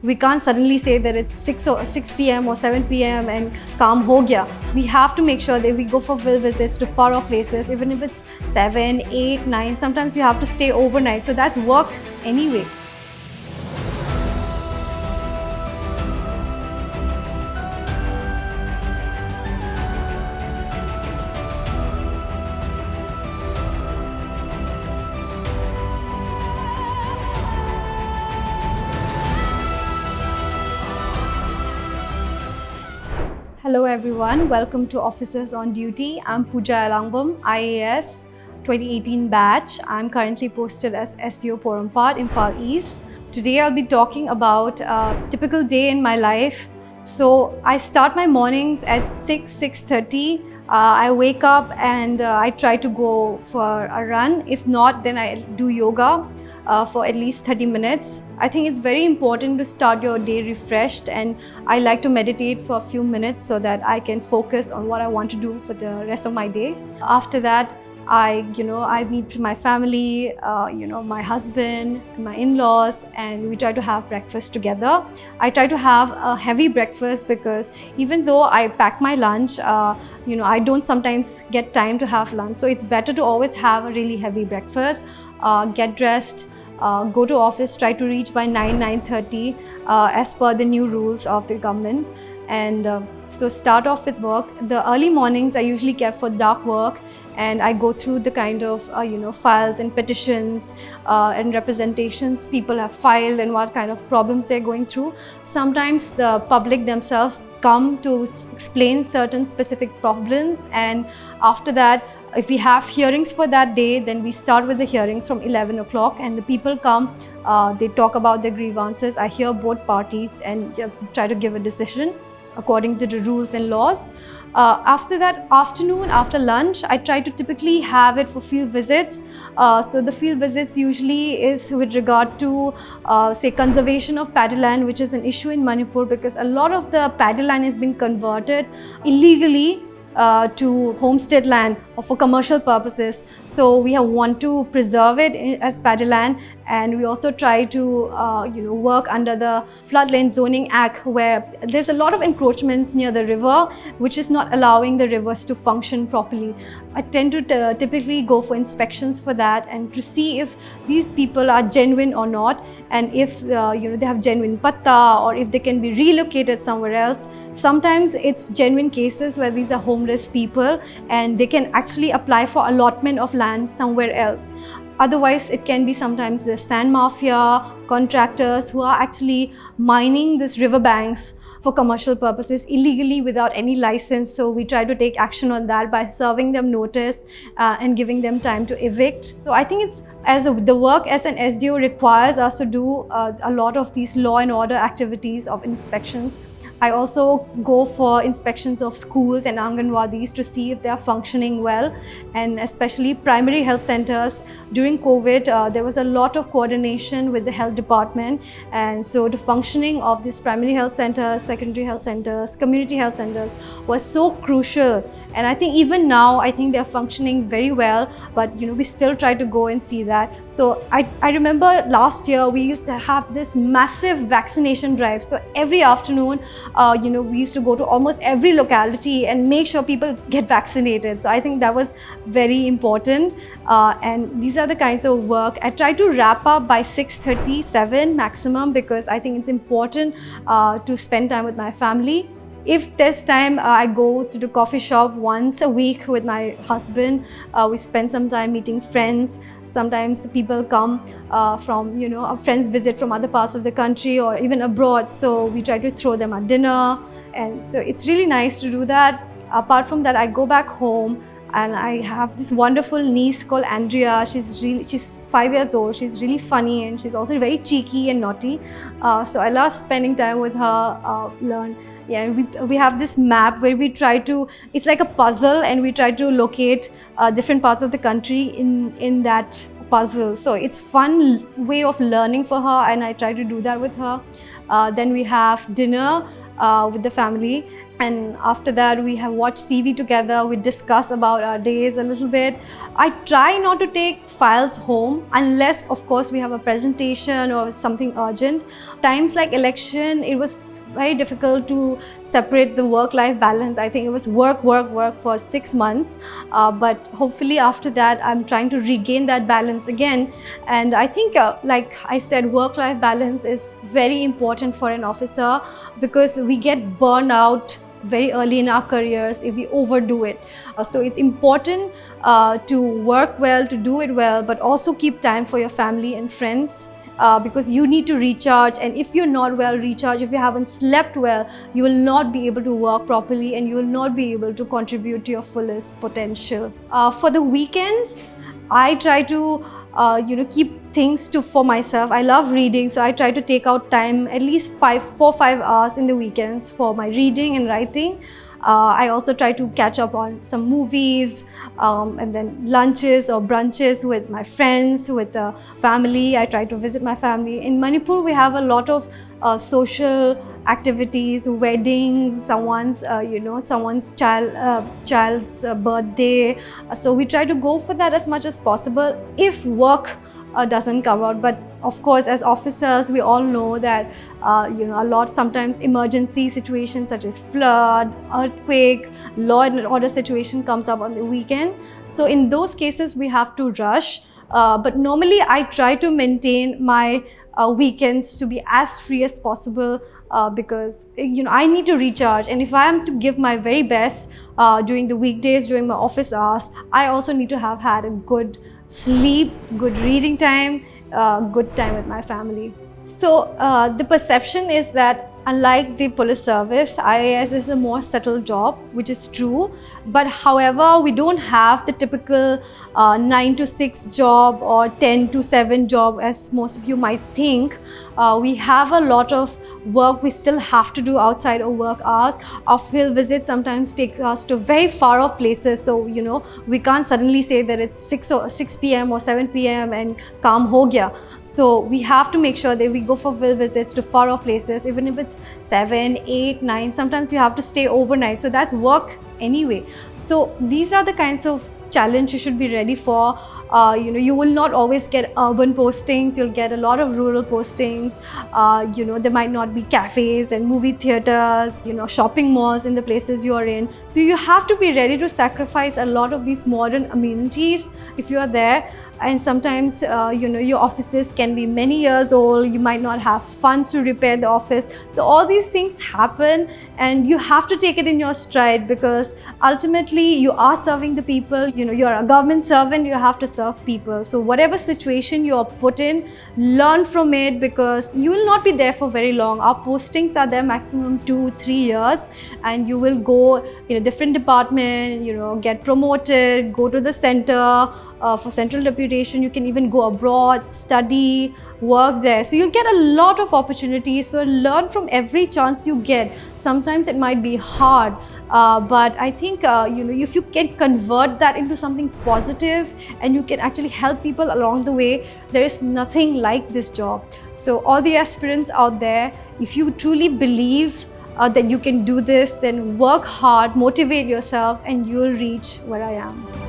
We can't suddenly say that it's 6 p.m. or 7 p.m. and kaam ho gaya. We have to make sure that we go for field visits to far off places, even if it's 7, 8, 9. Sometimes you have to stay overnight. So that's work anyway. Hello everyone, welcome to Officers on Duty. I'm Pooja Elangbam, IAS 2018 batch. I'm currently posted as SDO Porumpat, Imphal East. Today I'll be talking about a typical day in my life. So I start my mornings at 6:30. I wake up and I try to go for a run. If not, then I do yoga for at least 30 minutes. I think it's very important to start your day refreshed, and I like to meditate for a few minutes so that I can focus on what I want to do for the rest of my day. After that, I meet my family, my husband, my in-laws, and we try to have breakfast together. I try to have a heavy breakfast because even though I pack my lunch, I don't sometimes get time to have lunch. So it's better to always have a really heavy breakfast, get dressed, go to office, try to reach by 9:30 as per the new rules of the government. And so start off with work. The early mornings I usually kept for dark work, and I go through the kind of files and petitions and representations people have filed and what kind of problems they're going through. Sometimes the public themselves come to explain certain specific problems, and after that, if we have hearings for that day, then we start with the hearings from 11 o'clock, and the people come, they talk about their grievances. I hear both parties and try to give a decision according to the rules and laws. After that afternoon, after lunch, I try to typically have it for field visits. So the field visits usually is with regard to say conservation of paddy land, which is an issue in Manipur because a lot of the paddy land has been converted illegally to homestead land or for commercial purposes. So we want to preserve it as paddy land, and we also try to work under the Floodplain Zoning Act, where there's a lot of encroachments near the river, which is not allowing the rivers to function properly. I tend to typically go for inspections for that and to see if these people are genuine or not, and if they have genuine patta or if they can be relocated somewhere else. Sometimes it's genuine cases where these are homeless people and they can actually apply for allotment of land somewhere else. Otherwise, it can be sometimes the sand mafia, contractors who are actually mining these riverbanks for commercial purposes illegally without any license. So we try to take action on that by serving them notice and giving them time to evict. So I think it's the work as an SDO requires us to do a lot of these law and order activities of inspections. I also go for inspections of schools and Anganwadis to see if they are functioning well, and especially primary health centers. During COVID, there was a lot of coordination with the health department, and so the functioning of these primary health centers, secondary health centers, community health centers was so crucial. And I think even now, I think they're functioning very well, but we still try to go and see that. So I remember last year, we used to have this massive vaccination drive. So every afternoon, we used to go to almost every locality and make sure people get vaccinated. So I think that was very important. And these are the kinds of work. I try to wrap up by 6:37 maximum because I think it's important to spend time with my family. If there's time, I go to the coffee shop once a week with my husband. We spend some time meeting friends. Sometimes people come from, our friends visit from other parts of the country or even abroad. So we try to throw them a dinner. And so it's really nice to do that. Apart from that, I go back home and I have this wonderful niece called Andrea. She's 5 years old. She's really funny and she's also very cheeky and naughty. So I love spending time with her, learn. Yeah, we have this map where we try to, it's like a puzzle, and we try to locate different parts of the country in that puzzle. So it's fun way of learning for her, and I try to do that with her. Then we have dinner with the family. and after that we have watched TV together. We discuss about our days a little bit. I try not to take files home unless of course we have a presentation or something urgent. Times like election, it was very difficult to separate the work-life balance. I think it was work for 6 months, but hopefully after that I'm trying to regain that balance again. And I think like I said, work-life balance is very important for an officer, because we get burned out very early in our careers if we overdo it. So it's important to work well, to do it well, but also keep time for your family and friends, because you need to recharge. And if you're not well recharged, if you haven't slept well, you will not be able to work properly and you will not be able to contribute to your fullest potential. For the weekends, I try to keep things for myself. I love reading, so I try to take out time, at least 4-5 hours in the weekends for my reading and writing. I also try to catch up on some movies, and then lunches or brunches with my friends, with the family. I try to visit my family. In Manipur, we have a lot of social activities, weddings, someone's child's birthday. So we try to go for that as much as possible if work doesn't come out. But of course, as officers, we all know that a lot sometimes emergency situations such as flood, earthquake, law and order situation comes up on the weekend. So in those cases, we have to rush. But normally, I try to maintain my weekends to be as free as possible, because I need to recharge, and if I am to give my very best during the weekdays, during my office hours, I also need to have had a good sleep, good reading time, good time with my family. So the perception is that unlike the police service, IAS is a more settled job, which is true. But however, we don't have the typical 9 to 6 job or 10 to 7 job as most of you might think. We have a lot of work we still have to do outside of work hours. Our field visits sometimes takes us to very far off places, so we can't suddenly say that it's 6 p.m. or 7 p.m. and kaam ho gaya. So we have to make sure that we go for field visits to far off places, even if it's 7, 8, 9. Sometimes you have to stay overnight, so that's work anyway. So these are the kinds of challenge you should be ready for. You will not always get urban postings, you'll get a lot of rural postings. There might not be cafes and movie theaters, shopping malls in the places you are in. So you have to be ready to sacrifice a lot of these modern amenities if you are there. And sometimes your offices can be many years old, you might not have funds to repair the office. So all these things happen, and you have to take it in your stride, because ultimately you are serving the people. You're a government servant, you have to serve people. So whatever situation you are put in, learn from it, because you will not be there for very long. Our postings are there maximum 2-3 years, and you will go in a different department, get promoted, go to the center for central deputation. You can even go abroad, study, work there. So you'll get a lot of opportunities. So learn from every chance you get. Sometimes it might be hard, but I think if you can convert that into something positive and you can actually help people along the way, there is nothing like this job. So all the aspirants out there, if you truly believe that you can do this, then work hard, motivate yourself, and you'll reach where I am.